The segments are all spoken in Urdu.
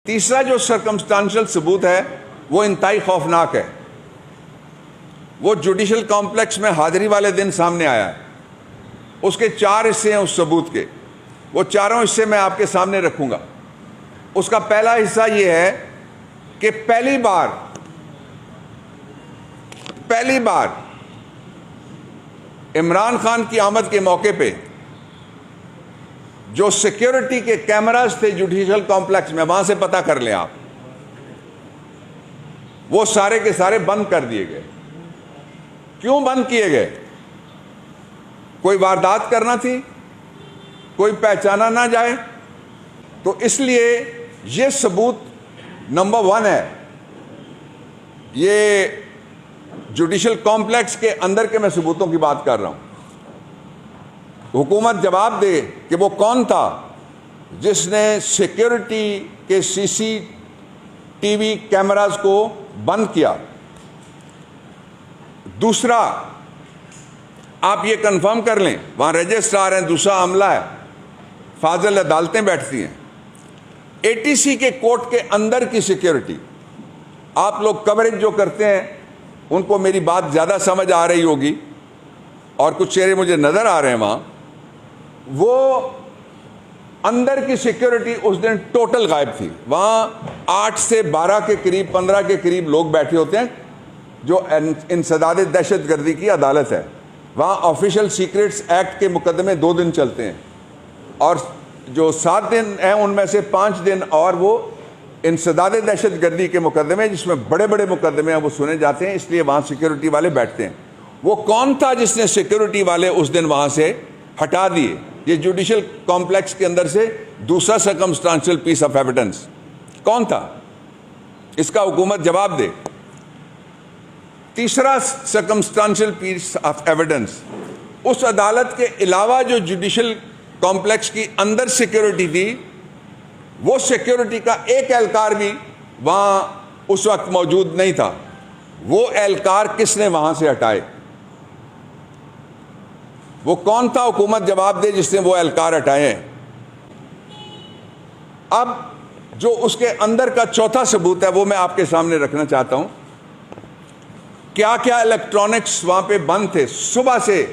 تیسرا جو سرکمسٹانشل ثبوت ہے وہ انتہائی خوفناک ہے. وہ جوڈیشل کمپلیکس میں حاضری والے دن سامنے آیا ہے. اس کے 4 حصے ہیں اس ثبوت کے. وہ چاروں حصے میں آپ کے سامنے رکھوں گا. اس کا پہلا حصہ یہ ہے کہ پہلی بار عمران خان کی آمد کے موقع پہ جو سیکیورٹی کے کیمراز تھے جوڈیشل کمپلیکس میں، وہاں سے پتہ کر لیں آپ، وہ سارے کے سارے بند کر دیے گئے. کیوں بند کیے گئے؟ کوئی واردات کرنا تھی، کوئی پہچانا نہ جائے. تو اس لیے یہ ثبوت نمبر 1 ہے. یہ جوڈیشل کمپلیکس کے اندر کے میں ثبوتوں کی بات کر رہا ہوں. حکومت جواب دے کہ وہ کون تھا جس نے سیکیورٹی کے CCTV کیمراز کو بند کیا. دوسرا، آپ یہ کنفرم کر لیں، وہاں رجسٹرار ہیں، دوسرا عملہ ہے، فاضل عدالتیں بیٹھتی ہیں. ATC کے کورٹ کے اندر کی سیکیورٹی، آپ لوگ کوریج جو کرتے ہیں ان کو میری بات زیادہ سمجھ آ رہی ہوگی، اور کچھ چہرے مجھے نظر آ رہے ہیں وہاں. وہ اندر کی سیکیورٹی اس دن ٹوٹل غائب تھی. وہاں 8 سے 12 کے قریب، 15 کے قریب لوگ بیٹھے ہوتے ہیں جو انسداد دہشت گردی کی عدالت ہے. وہاں آفیشل سیکریٹس ایکٹ کے مقدمے 2 دن چلتے ہیں، اور جو 7 دن ہیں ان میں سے 5 دن اور وہ انسداد دہشت گردی کے مقدمے، جس میں بڑے بڑے مقدمے ہیں، وہ سنے جاتے ہیں. اس لیے وہاں سیکیورٹی والے بیٹھتے ہیں. وہ کون تھا جس نے سیکیورٹی والے اس دن وہاں سے ہٹا دیے؟ یہ جوڈیشل کمپلیکس کے اندر سے دوسرا سرکمسٹانشل پیس آف ایویڈنس کون تھا؟ اس کا حکومت جواب دے. تیسرا سرکمسٹانشل پیس آف ایویڈنس، اس عدالت کے علاوہ جو جوڈیشل کمپلیکس کی اندر سیکیورٹی تھی، وہ سیکیورٹی کا ایک اہلکار بھی وہاں اس وقت موجود نہیں تھا. وہ اہلکار کس نے وہاں سے ہٹائے؟ وہ کون تھا؟ حکومت جواب دے جس نے وہ اہلکار ہٹائے ہیں. اب جو اس کے اندر کا چوتھا ثبوت ہے وہ میں آپ کے سامنے رکھنا چاہتا ہوں. کیا کیا الیکٹرانکس وہاں پہ بند تھے صبح سے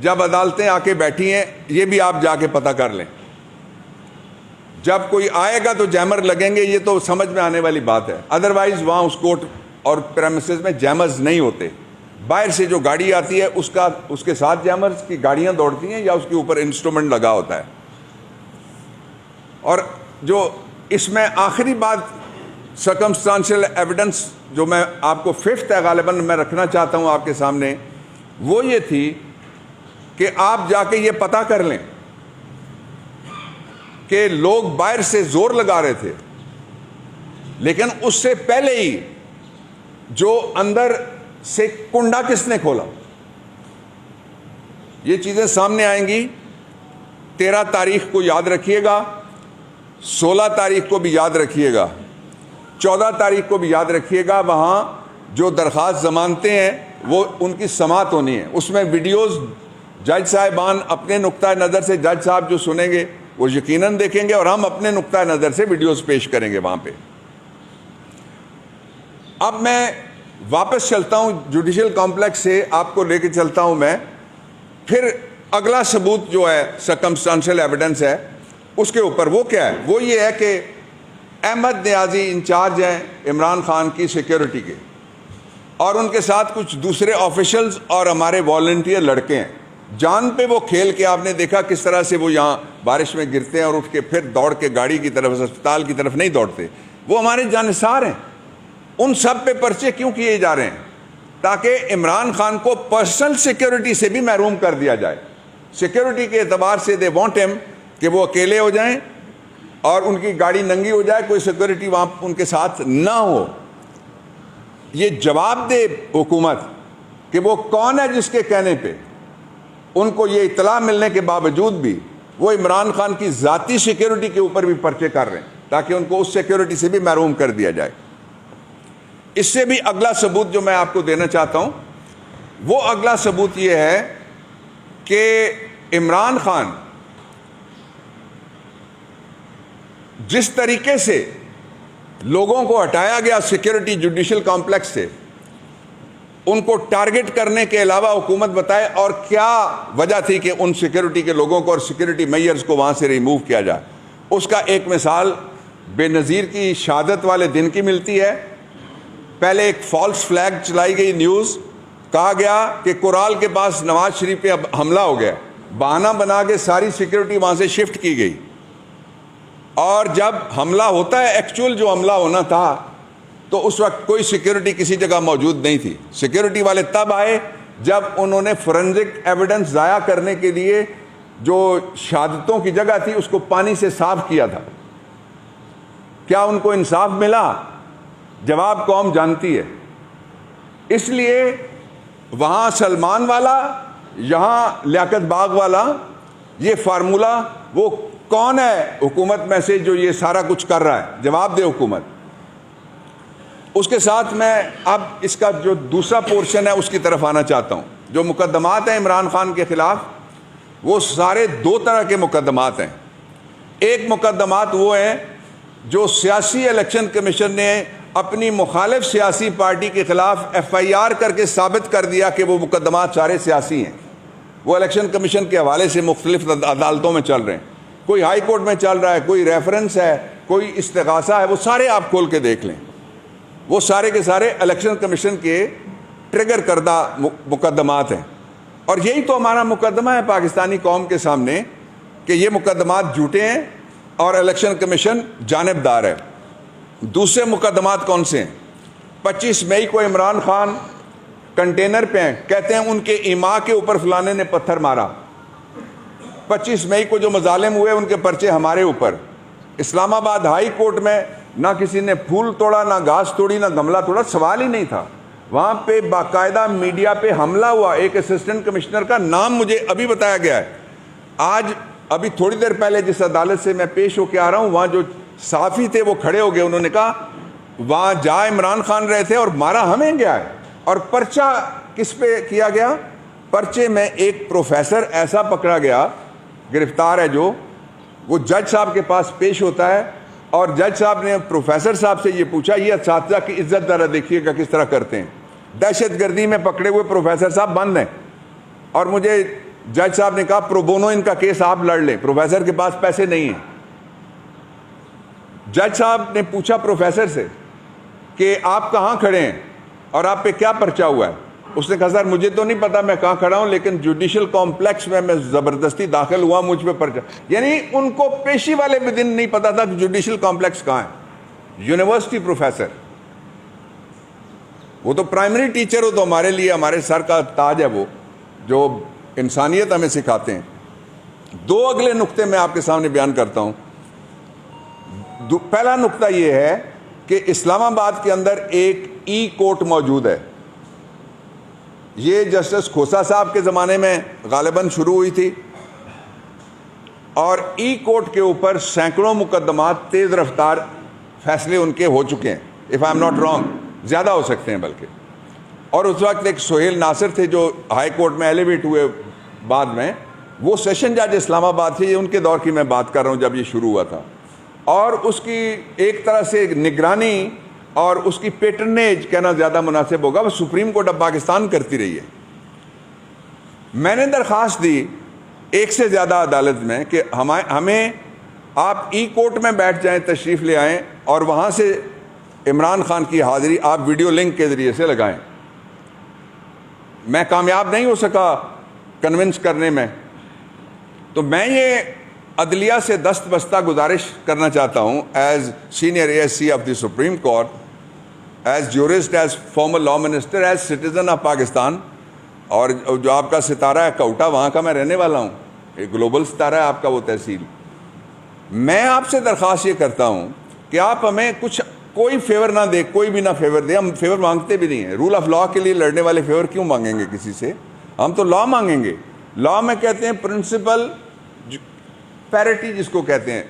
جب عدالتیں آ کے بیٹھی ہیں، یہ بھی آپ جا کے پتہ کر لیں. جب کوئی آئے گا تو جیمر لگیں گے، یہ تو سمجھ میں آنے والی بات ہے. ادروائز وہاں اس کورٹ اور پریمیسز میں جیمرز نہیں ہوتے. باہر سے جو گاڑی آتی ہے اس کے ساتھ جیمرز کی گاڑیاں دوڑتی ہیں یا اس کے اوپر انسٹرومنٹ لگا ہوتا ہے. اور جو اس میں آخری بات سرکمسٹانشل ایویڈنس جو میں آپ کو 5th ہے غالباً میں رکھنا چاہتا ہوں آپ کے سامنے، وہ یہ تھی کہ آپ جا کے یہ پتہ کر لیں کہ لوگ باہر سے زور لگا رہے تھے، لیکن اس سے پہلے ہی جو اندر سے کنڈا کس نے کھولا. یہ چیزیں سامنے آئیں گی. 13 تاریخ کو یاد رکھیے گا، 16 تاریخ کو بھی یاد رکھیے گا، 14 تاریخ کو بھی یاد رکھیے گا. وہاں جو درخواست ضمانتیں ہیں وہ ان کی سماعت ہونی ہے. اس میں ویڈیوز جج صاحبان اپنے نقطہ نظر سے، جج صاحب جو سنیں گے وہ یقیناً دیکھیں گے، اور ہم اپنے نقطہ نظر سے ویڈیوز پیش کریں گے وہاں پہ. اب میں واپس چلتا ہوں جوڈیشل کمپلیکس سے، آپ کو لے کے چلتا ہوں میں. پھر اگلا ثبوت جو ہے سرکمسٹانشل ایویڈنس ہے اس کے اوپر، وہ کیا ہے؟ وہ یہ ہے کہ احمد نیازی انچارج ہیں عمران خان کی سیکیورٹی کے، اور ان کے ساتھ کچھ دوسرے آفیشلز اور ہمارے والنٹیئر لڑکے ہیں. جان پہ وہ کھیل کے آپ نے دیکھا کس طرح سے وہ یہاں بارش میں گرتے ہیں اور اٹھ کے پھر دوڑ کے گاڑی کی طرف، اسپتال کی طرف نہیں دوڑتے. وہ ہمارے جانثار ہیں. ان سب پہ پرچے کیوں کیے جا رہے ہیں؟ تاکہ عمران خان کو پرسنل سیکیورٹی سے بھی محروم کر دیا جائے. سیکیورٹی کے اعتبار سے دے وانٹ ہم کہ وہ اکیلے ہو جائیں اور ان کی گاڑی ننگی ہو جائے، کوئی سیکیورٹی وہاں ان کے ساتھ نہ ہو. یہ جواب دے حکومت کہ وہ کون ہے جس کے کہنے پہ ان کو یہ اطلاع ملنے کے باوجود بھی وہ عمران خان کی ذاتی سیکیورٹی کے اوپر بھی پرچے کر رہے ہیں، تاکہ ان کو اس سیکیورٹی سے بھی محروم کر دیا جائے. اس سے بھی اگلا ثبوت جو میں آپ کو دینا چاہتا ہوں، وہ اگلا ثبوت یہ ہے کہ عمران خان جس طریقے سے لوگوں کو ہٹایا گیا سیکیورٹی جوڈیشل کمپلیکس سے, ان کو ٹارگٹ کرنے کے علاوہ حکومت بتائے اور کیا وجہ تھی کہ ان سیکیورٹی کے لوگوں کو اور سیکیورٹی میئرز کو وہاں سے ریموو کیا جائے. اس کا ایک مثال بے نظیر کی شہادت والے دن کی ملتی ہے. پہلے ایک فالس فلیگ چلائی گئی نیوز, کہا گیا کہ کورال کے پاس نواز شریف پہ اب حملہ ہو گیا, بہانہ بنا کے ساری سیکیورٹی وہاں سے شفٹ کی گئی, اور جب حملہ ہوتا ہے ایکچوئل جو حملہ ہونا تھا تو اس وقت کوئی سیکیورٹی کسی جگہ موجود نہیں تھی. سیکیورٹی والے تب آئے جب انہوں نے فورنزک ایویڈنس ضائع کرنے کے لیے جو شہادتوں کی جگہ تھی اس کو پانی سے صاف کیا تھا. کیا ان کو انصاف ملا؟ جواب قوم جانتی ہے. اس لیے وہاں سلمان والا, یہاں لیاقت باغ والا, یہ فارمولہ وہ کون ہے حکومت میں سے جو یہ سارا کچھ کر رہا ہے؟ جواب دے حکومت. اس کے ساتھ میں اب اس کا جو دوسرا پورشن ہے اس کی طرف آنا چاہتا ہوں. جو مقدمات ہیں عمران خان کے خلاف, وہ سارے دو طرح کے مقدمات ہیں. ایک مقدمات وہ ہیں جو سیاسی الیکشن کمیشن نے اپنی مخالف سیاسی پارٹی کے خلاف ایف آئی آر کر کے ثابت کر دیا کہ وہ مقدمات سارے سیاسی ہیں. وہ الیکشن کمیشن کے حوالے سے مختلف عدالتوں میں چل رہے ہیں, کوئی ہائی کورٹ میں چل رہا ہے, کوئی ریفرنس ہے, کوئی استغاثہ ہے, وہ سارے آپ کھول کے دیکھ لیں. وہ سارے کے سارے الیکشن کمیشن کے ٹریگر کردہ مقدمات ہیں. اور یہی تو ہمارا مقدمہ ہے پاکستانی قوم کے سامنے کہ یہ مقدمات جھوٹے ہیں اور الیکشن کمیشن جانبدار ہے. دوسرے مقدمات کون سے ہیں؟ 25 مئی کو عمران خان کنٹینر پہ ہیں, کہتے ہیں ان کے ایما کے اوپر فلانے نے پتھر مارا. 25 مئی کو جو مظالم ہوئے ان کے پرچے ہمارے اوپر. اسلام آباد ہائی کورٹ میں نہ کسی نے پھول توڑا, نہ گھاس توڑی, نہ گملہ توڑا, سوال ہی نہیں تھا. وہاں پہ باقاعدہ میڈیا پہ حملہ ہوا. ایک اسسٹنٹ کمشنر کا نام مجھے ابھی بتایا گیا ہے. آج ابھی تھوڑی دیر پہلے جس عدالت سے میں پیش ہو کے آ رہا ہوں, وہاں جو صحافی تھے وہ کھڑے ہو گئے, انہوں نے کہا وہاں جا عمران خان رہے تھے اور مارا ہمیں گیا ہے. اور پرچہ کس پہ کیا گیا؟ پرچے میں ایک پروفیسر ایسا پکڑا گیا, گرفتار ہے, جو وہ جج صاحب کے پاس پیش ہوتا ہے اور جج صاحب نے پروفیسر صاحب سے یہ پوچھا, یہ اساتذہ کی عزت ذرا دیکھیے گا کس طرح کرتے ہیں. دہشت گردی میں پکڑے ہوئے پروفیسر صاحب بند ہیں, اور مجھے جج صاحب نے کہا پرو بونو ان کا کیس آپ لڑ لیں, پروفیسر کے پاس پیسے نہیں ہیں. جج صاحب نے پوچھا پروفیسر سے کہ آپ کہاں کھڑے ہیں اور آپ پہ کیا پرچہ ہوا ہے؟ اس نے کہا سر مجھے تو نہیں پتا میں کہاں کھڑا ہوں, لیکن جوڈیشل کمپلیکس میں زبردستی داخل ہوا, مجھ پہ پرچہ. یعنی ان کو پیشی والے بھی دن نہیں پتا تھا کہ جوڈیشل کمپلیکس کہاں ہے. یونیورسٹی پروفیسر, وہ تو پرائمری ٹیچر ہو تو ہمارے لیے ہمارے سر کا تاج ہے, وہ جو انسانیت ہمیں سکھاتے ہیں. دو اگلے نقطے میں آپ کے سامنے بیان کرتا ہوں. پہلا نقطہ یہ ہے کہ اسلام آباد کے اندر ایک ای کورٹ موجود ہے. یہ جسٹس کھوسا صاحب کے زمانے میں غالباً شروع ہوئی تھی, اور ای کورٹ کے اوپر سینکڑوں مقدمات تیز رفتار فیصلے ان کے ہو چکے ہیں. If I am not wrong, زیادہ ہو سکتے ہیں بلکہ. اور اس وقت ایک سہیل ناصر تھے جو ہائی کورٹ میں ایلیویٹ ہوئے بعد میں, وہ سیشن جج اسلام آباد تھے. یہ ان کے دور کی میں بات کر رہا ہوں جب یہ شروع ہوا تھا. اور اس کی ایک طرح سے نگرانی اور اس کی پیٹرنیج کہنا زیادہ مناسب ہوگا, وہ سپریم کورٹ آف پاکستان کرتی رہی ہے. میں نے درخواست دی ایک سے زیادہ عدالت میں کہ ہمیں آپ ای کورٹ میں بیٹھ جائیں, تشریف لے آئیں, اور وہاں سے عمران خان کی حاضری آپ ویڈیو لنک کے ذریعے سے لگائیں. میں کامیاب نہیں ہو سکا کنونس کرنے میں, تو میں یہ عدلیہ سے دست بستہ گزارش کرنا چاہتا ہوں, as senior A S C of the Supreme Court, as jurist, as former law minister, as citizen of Pakistan. اور جو آپ کا ستارہ ہے کوٹا, وہاں کا میں رہنے والا ہوں, ایک گلوبل ستارہ ہے آپ کا وہ تحصیل. میں آپ سے درخواست یہ کرتا ہوں کہ آپ ہمیں کچھ کوئی فیور نہ دے, کوئی بھی نہ فیور دے. ہم فیور مانگتے بھی نہیں ہیں. رول آف لا کے لیے لڑنے والے فیور کیوں مانگیں گے کسی سے؟ ہم تو لا مانگیں گے. لا میں کہتے ہیں پرنسپل پیرٹی جس کو کہتے ہیں.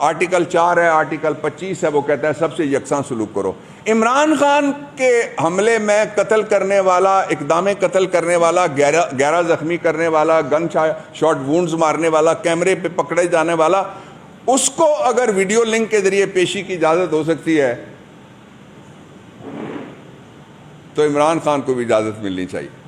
آرٹیکل 4 ہے, آرٹیکل 25 ہے, وہ کہتا ہے سب سے یکساں سلوک کرو. عمران خان کے حملے میں قتل کرنے والا, اقدام قتل کرنے والا, 11 زخمی کرنے والا, گن شاٹ وونڈز مارنے والا, کیمرے پہ پکڑے جانے والا, اس کو اگر ویڈیو لنک کے ذریعے پیشی کی اجازت ہو سکتی ہے تو عمران خان کو بھی اجازت ملنی چاہیے.